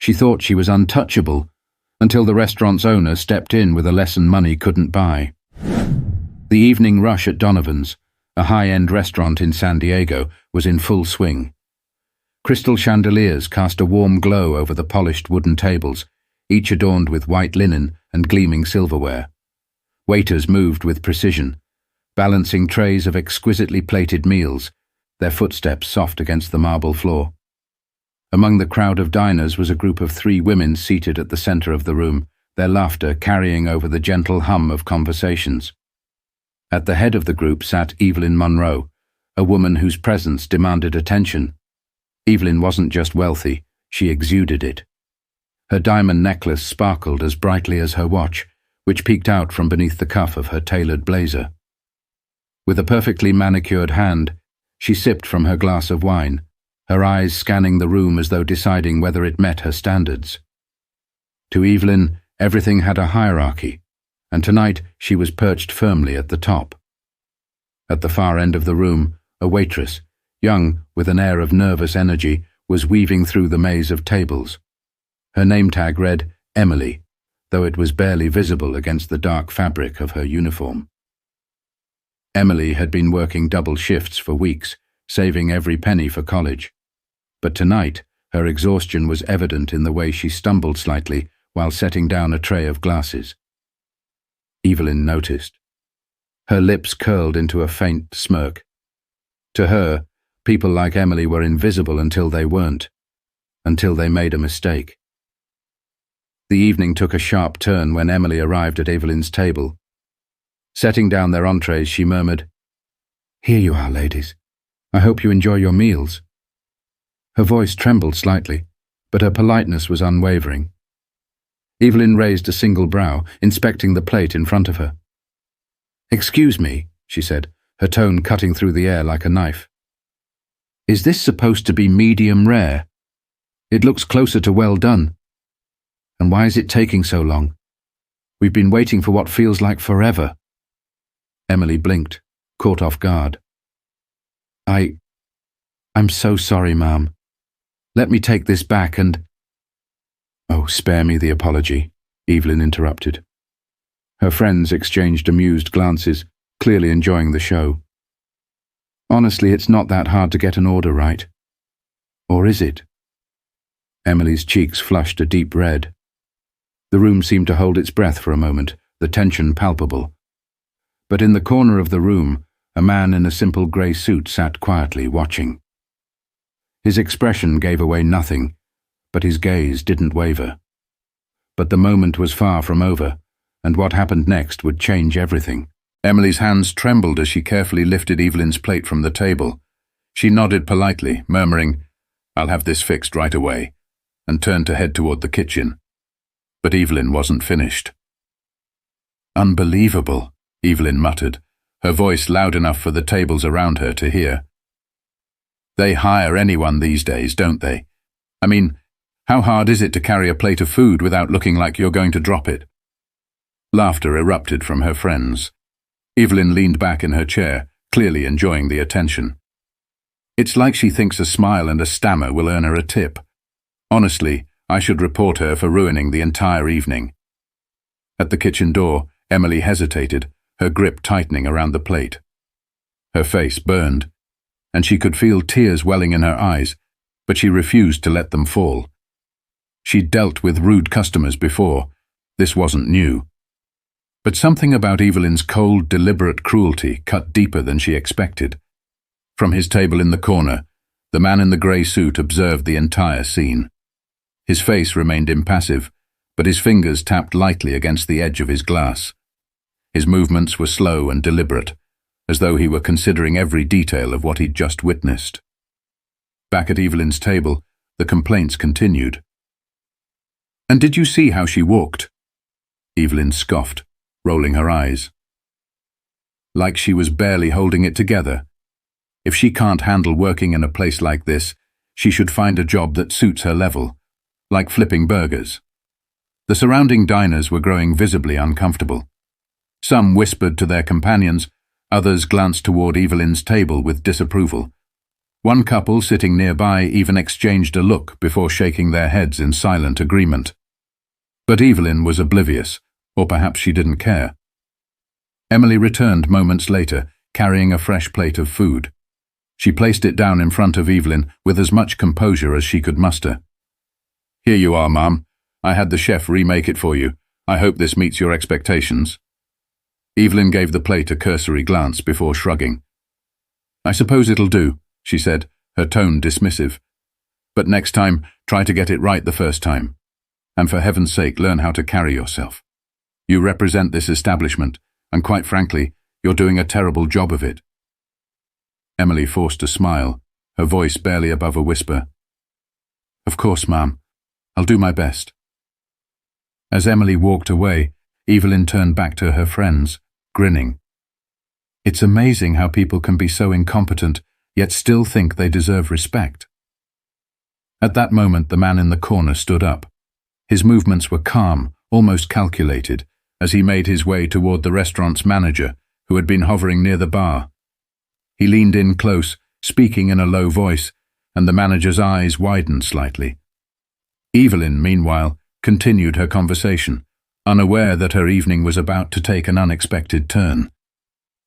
She thought she was untouchable, until the restaurant's owner stepped in with a lesson money couldn't buy. The evening rush at Donovan's, a high-end restaurant in San Diego, was in full swing. Crystal chandeliers cast a warm glow over the polished wooden tables, each adorned with white linen and gleaming silverware. Waiters moved with precision, balancing trays of exquisitely plated meals, their footsteps soft against the marble floor. Among the crowd of diners was a group of 3 women seated at the center of the room, their laughter carrying over the gentle hum of conversations. At the head of the group sat Evelyn Monroe, a woman whose presence demanded attention. Evelyn wasn't just wealthy, she exuded it. Her diamond necklace sparkled as brightly as her watch, which peeked out from beneath the cuff of her tailored blazer. With a perfectly manicured hand, she sipped from her glass of wine, her eyes scanning the room as though deciding whether it met her standards. To Evelyn, everything had a hierarchy, and tonight she was perched firmly at the top. At the far end of the room, a waitress, young with an air of nervous energy, was weaving through the maze of tables. Her name tag read Emily, though it was barely visible against the dark fabric of her uniform. Emily had been working double shifts for weeks, saving every penny for college. But tonight, her exhaustion was evident in the way she stumbled slightly while setting down a tray of glasses. Evelyn noticed. Her lips curled into a faint smirk. To her, people like Emily were invisible until they weren't, until they made a mistake. The evening took a sharp turn when Emily arrived at Evelyn's table. Setting down their entrees, she murmured, "Here you are, ladies. I hope you enjoy your meals." Her voice trembled slightly, but her politeness was unwavering. Evelyn raised a single brow, inspecting the plate in front of her. "Excuse me," she said, her tone cutting through the air like a knife. "Is this supposed to be medium rare? It looks closer to well done. And why is it taking so long? We've been waiting for what feels like forever." Emily blinked, caught off guard. I'm so sorry, ma'am. Let me take this back and—" "Oh, spare me the apology," Evelyn interrupted. Her friends exchanged amused glances, clearly enjoying the show. "Honestly, it's not that hard to get an order right. Or is it?" Emily's cheeks flushed a deep red. The room seemed to hold its breath for a moment, the tension palpable. But in the corner of the room, a man in a simple grey suit sat quietly watching. His expression gave away nothing, but his gaze didn't waver. But the moment was far from over, and what happened next would change everything. Emily's hands trembled as she carefully lifted Evelyn's plate from the table. She nodded politely, murmuring, "I'll have this fixed right away," and turned to head toward the kitchen. But Evelyn wasn't finished. "Unbelievable," Evelyn muttered, her voice loud enough for the tables around her to hear. "They hire anyone these days, don't they? I mean, how hard is it to carry a plate of food without looking like you're going to drop it?" Laughter erupted from her friends. Evelyn leaned back in her chair, clearly enjoying the attention. "It's like she thinks a smile and a stammer will earn her a tip. Honestly, I should report her for ruining the entire evening." At the kitchen door, Emily hesitated, her grip tightening around the plate. Her face burned, and she could feel tears welling in her eyes, but she refused to let them fall. She'd dealt with rude customers before. This wasn't new. But something about Evelyn's cold, deliberate cruelty cut deeper than she expected. From his table in the corner, the man in the grey suit observed the entire scene. His face remained impassive, but his fingers tapped lightly against the edge of his glass. His movements were slow and deliberate, as though he were considering every detail of what he'd just witnessed. Back at Evelyn's table, the complaints continued. "And did you see how she walked?" Evelyn scoffed, rolling her eyes. "Like she was barely holding it together. If she can't handle working in a place like this, she should find a job that suits her level, like flipping burgers." The surrounding diners were growing visibly uncomfortable. Some whispered to their companions, others glanced toward Evelyn's table with disapproval. One couple sitting nearby even exchanged a look before shaking their heads in silent agreement. But Evelyn was oblivious, or perhaps she didn't care. Emily returned moments later, carrying a fresh plate of food. She placed it down in front of Evelyn with as much composure as she could muster. "Here you are, Ma'am. I had the chef remake it for you. I hope this meets your expectations." Evelyn gave the plate a cursory glance before shrugging. "I suppose it'll do," she said, her tone dismissive. "But next time, try to get it right the first time. And for heaven's sake, learn how to carry yourself. You represent this establishment, and quite frankly, you're doing a terrible job of it." Emily forced a smile, her voice barely above a whisper. "Of course, Ma'am. I'll do my best." As Emily walked away, Evelyn turned back to her friends, grinning. It's amazing how people can be so incompetent, yet still think they deserve respect. At that moment, the man in the corner stood up. His movements were calm, almost calculated, as he made his way toward the restaurant's manager, who had been hovering near the bar. He leaned in close, speaking in a low voice, and the manager's eyes widened slightly. Evelyn, meanwhile, continued her conversation, unaware that her evening was about to take an unexpected turn.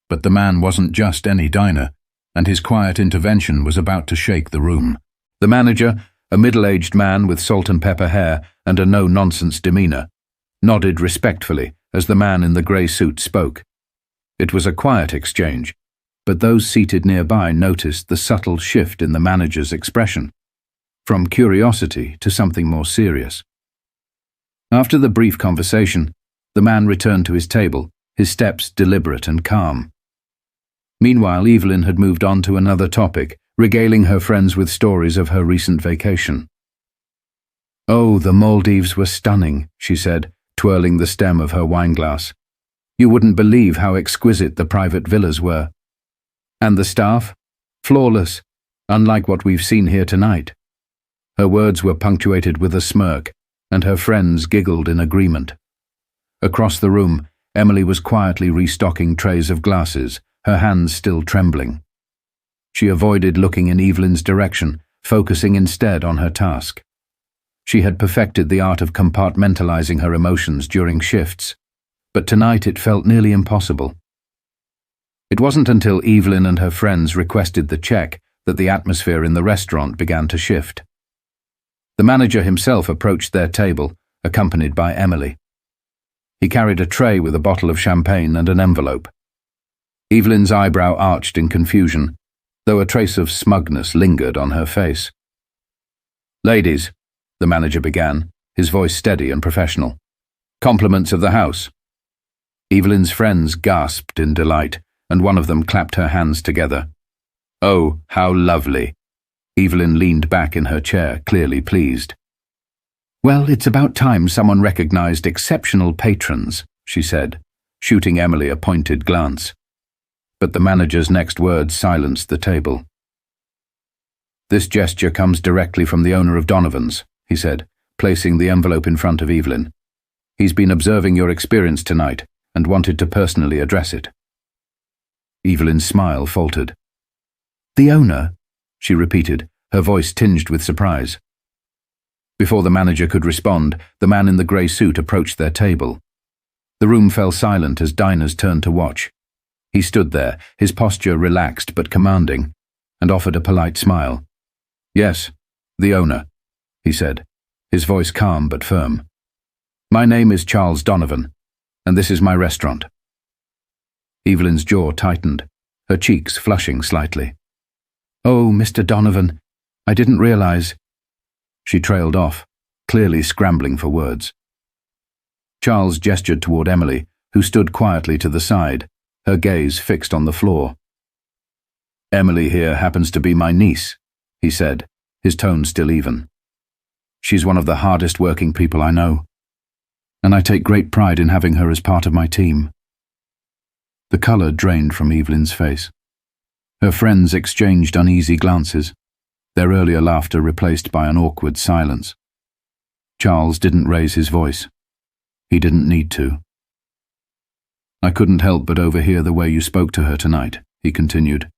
But the man wasn't just any diner, and his quiet intervention was about to shake the room. The manager, a middle-aged man with salt and pepper hair and a no-nonsense demeanor, nodded respectfully as the man in the grey suit spoke. It was a quiet exchange, but those seated nearby noticed the subtle shift in the manager's expression, from curiosity to something more serious. After the brief conversation, the man returned to his table, his steps deliberate and calm. Meanwhile, Evelyn had moved on to another topic, regaling her friends with stories of her recent vacation. "Oh, the Maldives were stunning," she said, twirling the stem of her wineglass. "You wouldn't believe how exquisite the private villas were. And the staff? Flawless, unlike what we've seen here tonight." Her words were punctuated with a smirk, and her friends giggled in agreement. Across the room, Emily was quietly restocking trays of glasses, her hands still trembling. She avoided looking in Evelyn's direction, focusing instead on her task. She had perfected the art of compartmentalizing her emotions during shifts, but tonight it felt nearly impossible. It wasn't until Evelyn and her friends requested the check that the atmosphere in the restaurant began to shift. The manager himself approached their table, accompanied by Emily. He carried a tray with a bottle of champagne and an envelope. Evelyn's eyebrow arched in confusion, though a trace of smugness lingered on her face. "Ladies," the manager began, his voice steady and professional. "Compliments of the house." Evelyn's friends gasped in delight, and one of them clapped her hands together. "Oh, how lovely." Evelyn leaned back in her chair, clearly pleased. "Well, it's about time someone recognized exceptional patrons," she said, shooting Emily a pointed glance. But the manager's next words silenced the table. "This gesture comes directly from the owner of Donovan's," he said, placing the envelope in front of Evelyn. "He's been observing your experience tonight and wanted to personally address it." Evelyn's smile faltered. "The owner?" she repeated, her voice tinged with surprise. Before the manager could respond, the man in the grey suit approached their table. The room fell silent as diners turned to watch. He stood there, his posture relaxed but commanding, and offered a polite smile. "Yes, the owner," he said, his voice calm but firm. "My name is Charles Donovan, and this is my restaurant." Evelyn's jaw tightened, her cheeks flushing slightly. "Oh, Mr. Donovan, I didn't realize—" She trailed off, clearly scrambling for words. Charles gestured toward Emily, who stood quietly to the side, her gaze fixed on the floor. "Emily here happens to be my niece," he said, his tone still even. "She's one of the hardest working people I know, and I take great pride in having her as part of my team." The color drained from Evelyn's face. Her friends exchanged uneasy glances, their earlier laughter replaced by an awkward silence. Charles didn't raise his voice. He didn't need to. "I couldn't help but overhear the way you spoke to her tonight," he continued,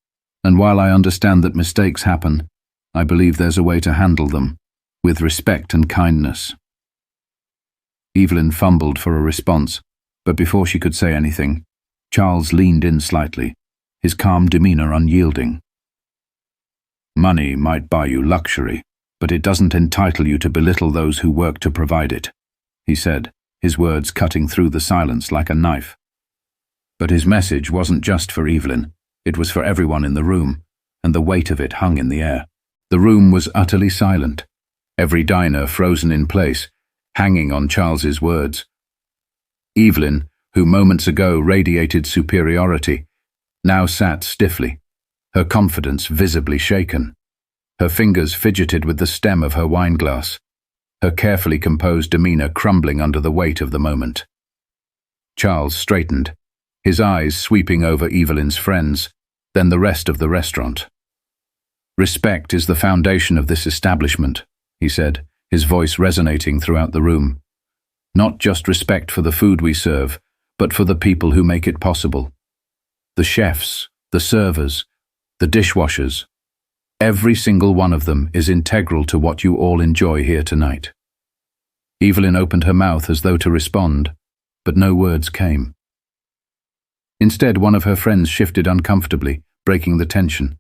And while I understand that mistakes happen, I believe there's a way to handle them, with respect and kindness." Evelyn fumbled for a response, but before she could say anything, Charles leaned in slightly, his calm demeanor unyielding. "Money might buy you luxury, but it doesn't entitle you to belittle those who work to provide it," he said, his words cutting through the silence like a knife. But his message wasn't just for Evelyn, it was for everyone in the room, and the weight of it hung in the air. The room was utterly silent, every diner frozen in place, hanging on Charles's words. Evelyn, who moments ago radiated superiority, now sat stiffly, her confidence visibly shaken. Her fingers fidgeted with the stem of her wineglass, her carefully composed demeanor crumbling under the weight of the moment. Charles straightened, his eyes sweeping over Evelyn's friends, then the rest of the restaurant. "Respect is the foundation of this establishment," he said, his voice resonating throughout the room. "Not just respect for the food we serve, but for the people who make it possible. The chefs, the servers, the dishwashers. Every single one of them is integral to what you all enjoy here tonight." Evelyn opened her mouth as though to respond, but no words came. Instead, one of her friends shifted uncomfortably, breaking the tension.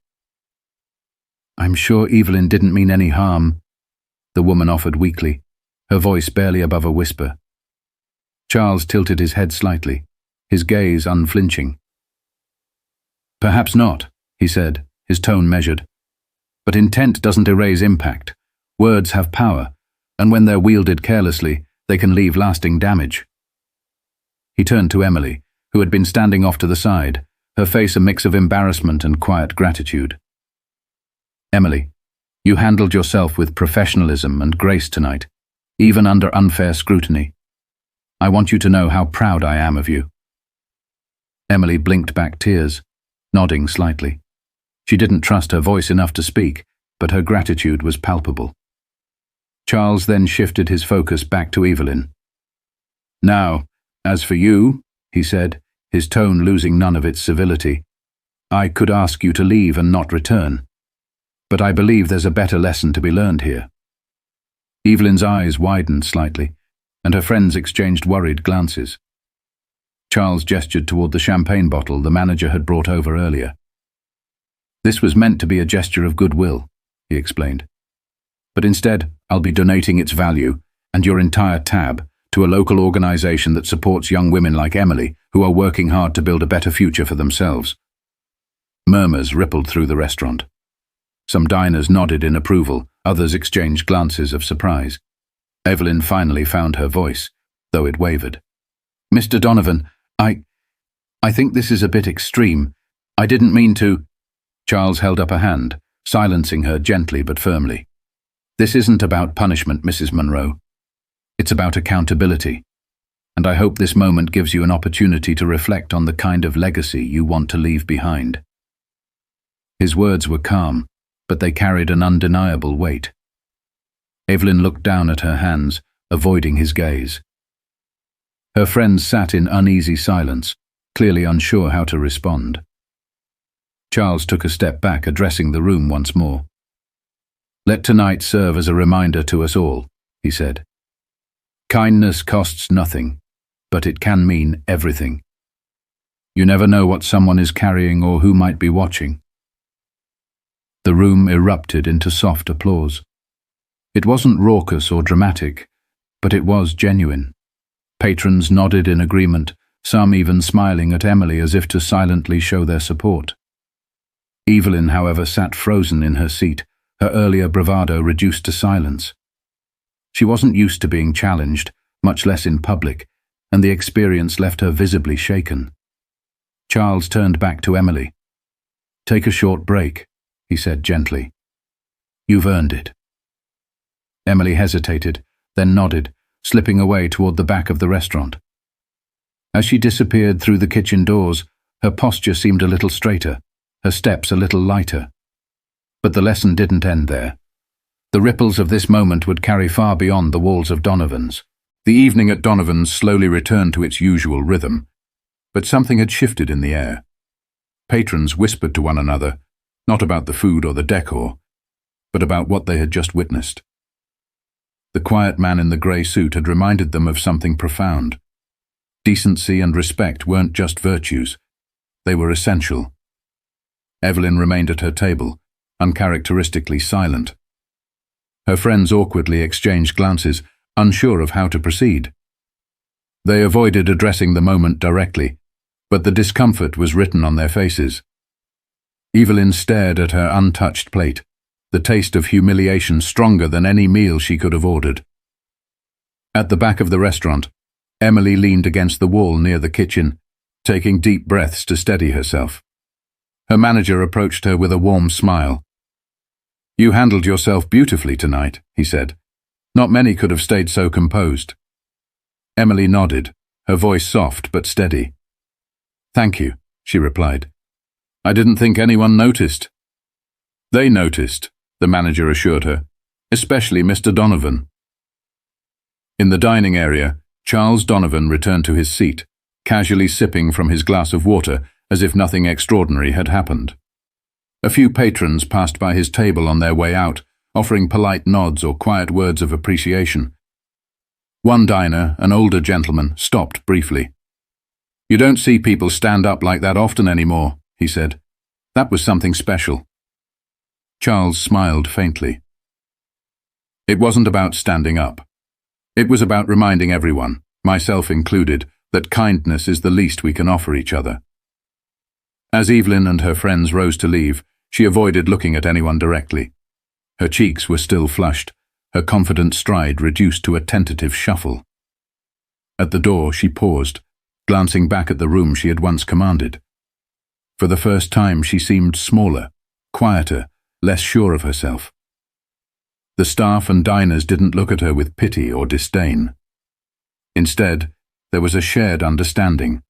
"I'm sure Evelyn didn't mean any harm," the woman offered weakly, her voice barely above a whisper. Charles tilted his head slightly, his gaze unflinching. "Perhaps not," he said, his tone measured. "But intent doesn't erase impact. Words have power, and when they're wielded carelessly, they can leave lasting damage." He turned to Emily, who had been standing off to the side, her face a mix of embarrassment and quiet gratitude. "Emily, you handled yourself with professionalism and grace tonight, even under unfair scrutiny. I want you to know how proud I am of you." Emily blinked back tears, nodding slightly. She didn't trust her voice enough to speak, but her gratitude was palpable. Charles then shifted his focus back to Evelyn. "Now, as for you," he said, his tone losing none of its civility, "I could ask you to leave and not return. But I believe there's a better lesson to be learned here." Evelyn's eyes widened slightly, and her friends exchanged worried glances. Charles gestured toward the champagne bottle the manager had brought over earlier. "This was meant to be a gesture of goodwill," he explained. "But instead, I'll be donating its value, and your entire tab, to a local organization that supports young women like Emily who are working hard to build a better future for themselves." Murmurs rippled through the restaurant. Some diners nodded in approval, others exchanged glances of surprise. Evelyn finally found her voice, though it wavered. "Mr. Donovan, I think this is a bit extreme. I didn't mean to—" Charles held up a hand, silencing her gently but firmly. "This isn't about punishment, Mrs. Monroe. It's about accountability, and I hope this moment gives you an opportunity to reflect on the kind of legacy you want to leave behind." His words were calm, but they carried an undeniable weight. Evelyn looked down at her hands, avoiding his gaze. Her friends sat in uneasy silence, clearly unsure how to respond. Charles took a step back, addressing the room once more. "Let tonight serve as a reminder to us all," he said. "Kindness costs nothing, but it can mean everything. You never know what someone is carrying or who might be watching." The room erupted into soft applause. It wasn't raucous or dramatic, but it was genuine. Patrons nodded in agreement, some even smiling at Emily as if to silently show their support. Evelyn, however, sat frozen in her seat, her earlier bravado reduced to silence. She wasn't used to being challenged, much less in public, and the experience left her visibly shaken. Charles turned back to Emily. "Take a short break," he said gently. "You've earned it." Emily hesitated, then nodded, slipping away toward the back of the restaurant. As she disappeared through the kitchen doors, her posture seemed a little straighter, her steps a little lighter. But the lesson didn't end there. The ripples of this moment would carry far beyond the walls of Donovan's. The evening at Donovan's slowly returned to its usual rhythm, but something had shifted in the air. Patrons whispered to one another, Not about the food or the decor, but about what they had just witnessed. The quiet man in the grey suit had reminded them of something profound. Decency and respect weren't just virtues, they were essential. Evelyn remained at her table, uncharacteristically silent. Her friends awkwardly exchanged glances, unsure of how to proceed. They avoided addressing the moment directly, but the discomfort was written on their faces. Evelyn stared at her untouched plate, the taste of humiliation stronger than any meal she could have ordered. At the back of the restaurant, Emily leaned against the wall near the kitchen, taking deep breaths to steady herself. Her manager approached her with a warm smile. "You handled yourself beautifully tonight," he said. "Not many could have stayed so composed." Emily nodded, her voice soft but steady. "Thank you," she replied. "I didn't think anyone noticed." "They noticed," the manager assured her, "especially Mr. Donovan." In the dining area, Charles Donovan returned to his seat, casually sipping from his glass of water as if nothing extraordinary had happened. A few patrons passed by his table on their way out, offering polite nods or quiet words of appreciation. One diner, an older gentleman, stopped briefly. "You don't see people stand up like that often anymore," he said. "That was something special." Charles smiled faintly. It wasn't about standing up. It was about reminding everyone, myself included, that kindness is the least we can offer each other. As Evelyn and her friends rose to leave, she avoided looking at anyone directly. Her cheeks were still flushed, her confident stride reduced to a tentative shuffle. At the door, she paused, glancing back at the room she had once commanded. For the first time, she seemed smaller, quieter, less sure of herself. The staff and diners didn't look at her with pity or disdain. Instead, there was a shared understanding,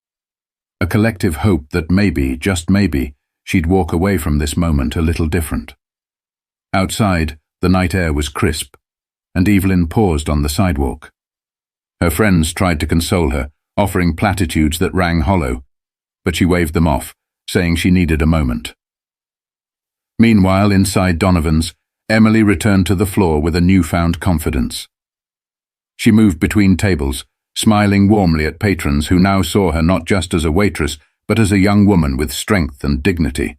a collective hope that maybe, just maybe, she'd walk away from this moment a little different. Outside, the night air was crisp, and Evelyn paused on the sidewalk. Her friends tried to console her, offering platitudes that rang hollow, but she waved them off, saying she needed a moment. Meanwhile, inside Donovan's, Emily returned to the floor with a newfound confidence. She moved between tables, smiling warmly at patrons who now saw her not just as a waitress, but as a young woman with strength and dignity.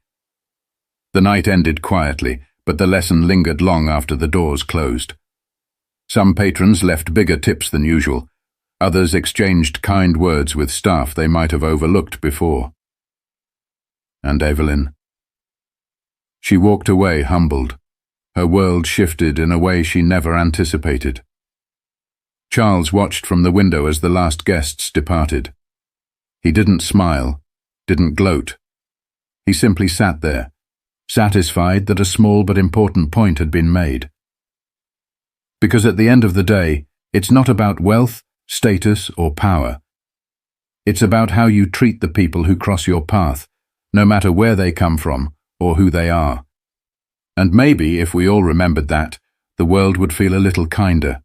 The night ended quietly, but the lesson lingered long after the doors closed. Some patrons left bigger tips than usual. Others exchanged kind words with staff they might have overlooked before. And Evelyn? She walked away humbled. Her world shifted in a way she never anticipated. Charles watched from the window as the last guests departed. He didn't smile, didn't gloat. He simply sat there, satisfied that a small but important point had been made. Because at the end of the day, it's not about wealth, status, or power. It's about how you treat the people who cross your path, no matter where they come from or who they are. And maybe, if we all remembered that, the world would feel a little kinder.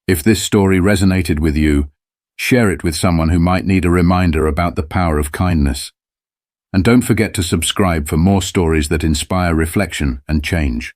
If this story resonated with you, share it with someone who might need a reminder about the power of kindness. And don't forget to subscribe for more stories that inspire reflection and change.